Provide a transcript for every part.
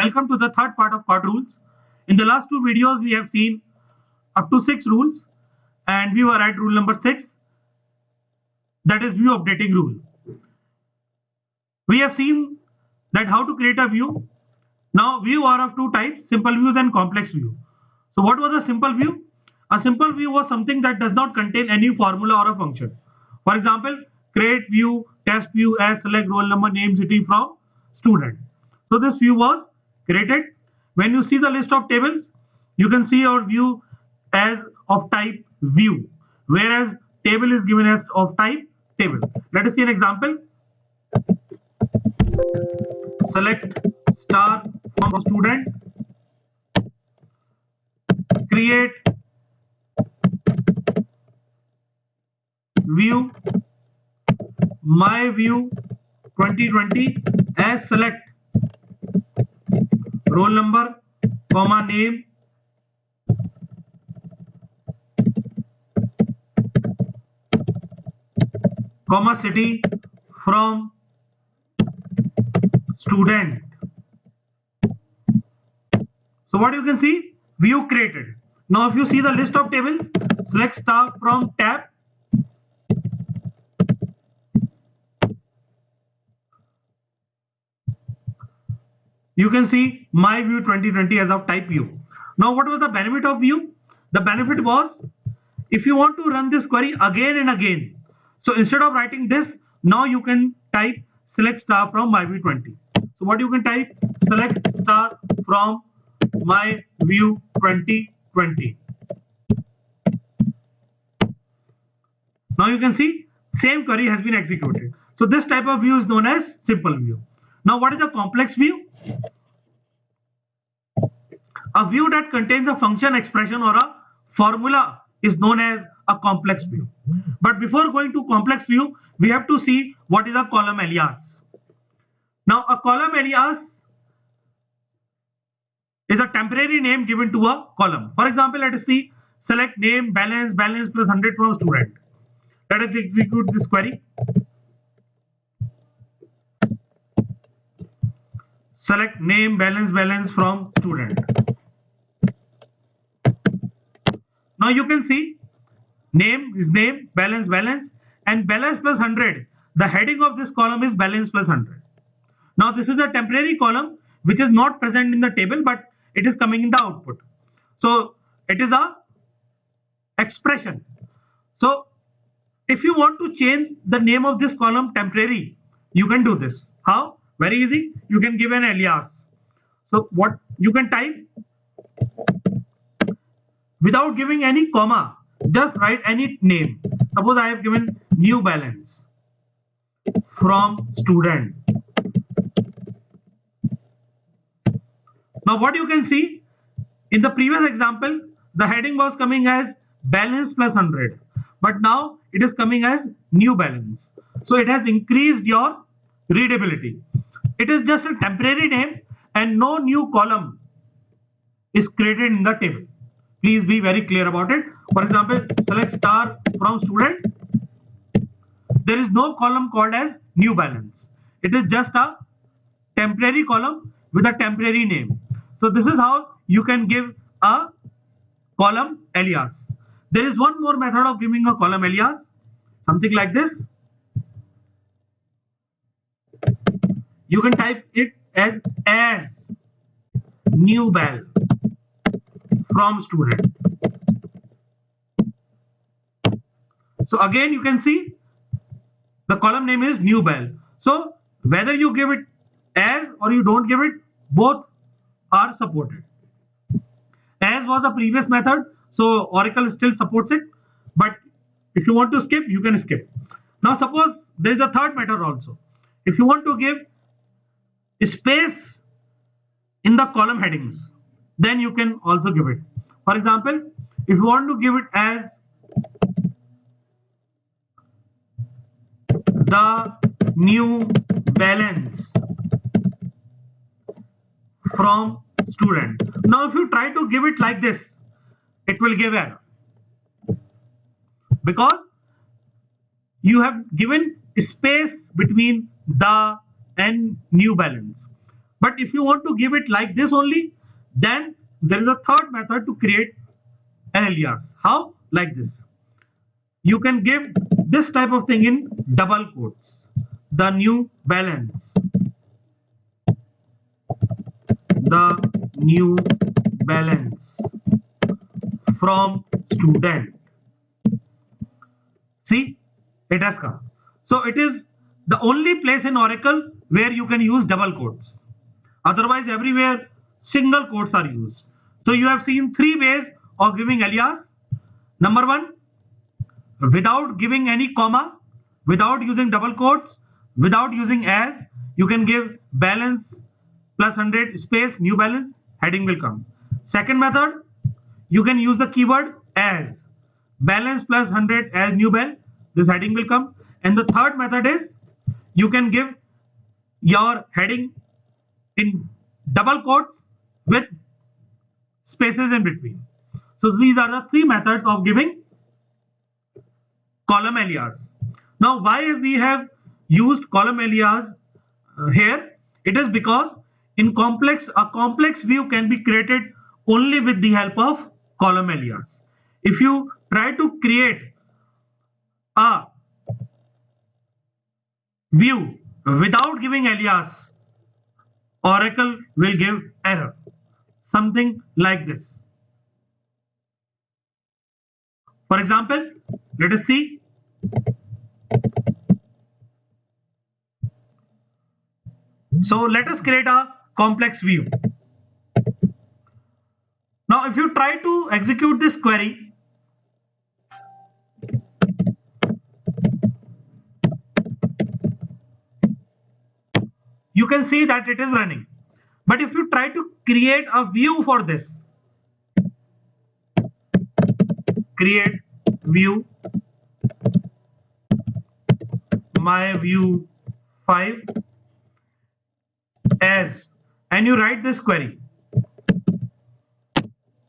Welcome to the third part of COT rules. In the last two videos, we have seen up to 6 rules, and we were at rule number 6, that is view updating rule. We have seen that how to create a view. Now, view are of two types, simple views and complex view. So what was a simple view? A simple view was something that does not contain any formula or a function. For example, create view, test view as select roll number, name, city from student. So this view was created. When you see the list of tables, you can see our view as of type view, whereas table is given as of type table. Let us see an example. Select star from student, create view my view 2020 as select roll number, comma name, comma city from student. So what you can see, view created. Now if you see the list of tables, select star from tab, you can see my view 2020 as of type view. Now what was the benefit of view? The benefit was, if you want to run this query again and again, so instead of writing this, now you can type select star from my view 20. So what you can type, select star from my view 2020. Now you can see same query has been executed. So this type of view is known as simple view. Now what is a complex view? A view that contains a function, expression or a formula is known as a complex view. But before going to complex view, we have to see what is a column alias. Now a column alias is a temporary name given to a column. For example, let us see, select name, balance plus 100 from student. Let us execute this query. Select name, balance from student. Now you can see name is name, balance, and balance plus 100. The heading of this column is balance plus 100. Now this is a temporary column which is not present in the table, but it is coming in the output. So it is a expression. So if you want to change the name of this column temporary, you can do this. How? Very easy. You can give an alias. So what you can type, without giving any comma, just write any name. Suppose I have given new balance from student. Now what you can see, in the previous example, the heading was coming as balance plus 100, but now it is coming as new balance. So it has increased your readability. It is just a temporary name and no new column is created in the table. Please be very clear about it. For example, select star from student. There is no column called as new balance. It is just a temporary column with a temporary name. So this is how you can give a column alias. There is one more method of giving a column alias, something like this. You can type it as new bal from student. So again you can see the column name is new bal. So whether you give it as or you don't give it, both are supported. As was a previous method, so Oracle still supports it, but if you want to skip, you can skip. Now suppose there is a third method also. If you want to give space in the column headings, then you can also give it. For example, if you want to give it as the new balance from student. Now if you try to give it like this, it will give error because you have given space between the and new balance. But if you want to give it like this only, then there is a third method to create an alias. How? Like this. You can give this type of thing in double quotes. The New Balance. The New Balance from student. See, it has come. So it is the only place in Oracle where you can use double quotes. Otherwise, everywhere single quotes are used. So you have seen three ways of giving alias. Number one, without giving any comma, without using double quotes, without using as, you can give balance plus 100 space new balance, heading will come. Second method, you can use the keyword as, balance plus 100 as new bal, this heading will come. And the third method is you can give your heading in double quotes with spaces in between. So these are the three methods of giving column alias. Now why we have used column alias here? It is because in a complex view can be created only with the help of column alias. If you try to create a view without giving alias, Oracle will give error. Something like this. For example, let us see. So let us create a complex view. Now if you try to execute this query, you can see that it is running. But if you try to create a view for this, create view, my view 5 as, and you write this query,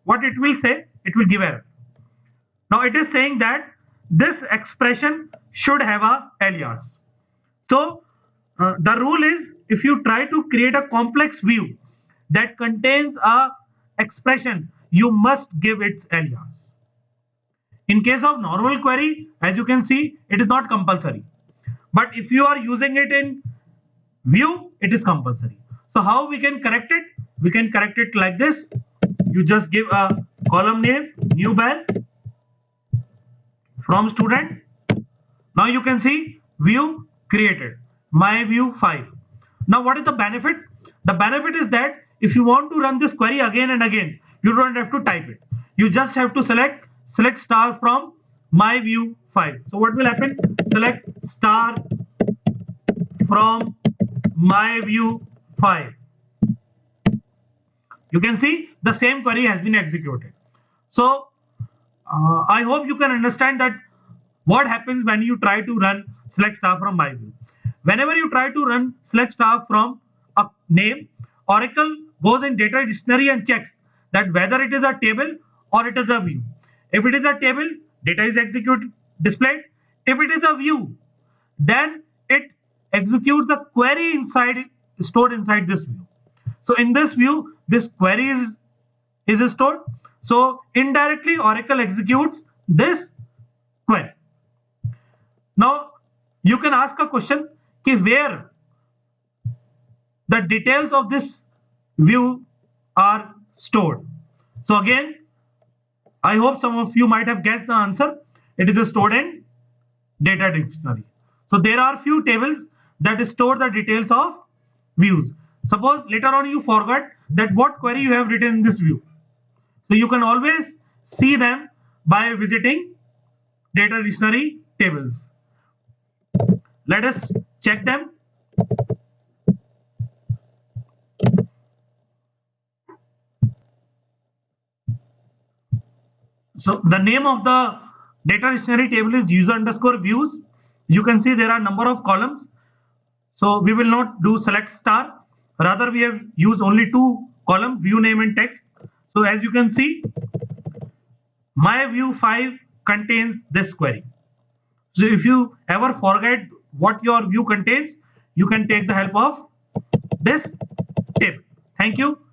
what it will say? It will give error. Now it is saying that this expression should have a alias. So the rule is, if you try to create a complex view that contains a expression, you must give its alias. In case of normal query, as you can see, it is not compulsory. But if you are using it in view, it is compulsory. So how we can correct it? We can correct it like this. You just give a column name, new bal from student. Now you can see view created, my view 5. Now what is the benefit? The benefit is that if you want to run this query again and again, you don't have to type it. You just have to select star from my view 5. So what will happen? Select star from my view 5. You can see the same query has been executed. So I hope you can understand that what happens when you try to run select star from my view. Whenever you try to run select star from a name, Oracle goes in data dictionary and checks that whether it is a table or it is a view. If it is a table, data is executed, displayed. If it is a view, then it executes the query stored inside this view. So in this view, this query is stored. So indirectly, Oracle executes this query. Now you can ask a question, where the details of this view are stored. So again, I hope some of you might have guessed the answer. It is stored in data dictionary. So there are few tables that store the details of views. Suppose later on you forgot that what query you have written in this view. So you can always see them by visiting data dictionary tables. Let us check them. So the name of the data dictionary table is user underscore views. You can see there are number of columns. So we will not do select star. Rather we have used only two columns, view name and text. So as you can see, my view 5 contains this query. So if you ever forget what your view contains, you can take the help of this table. Thank you.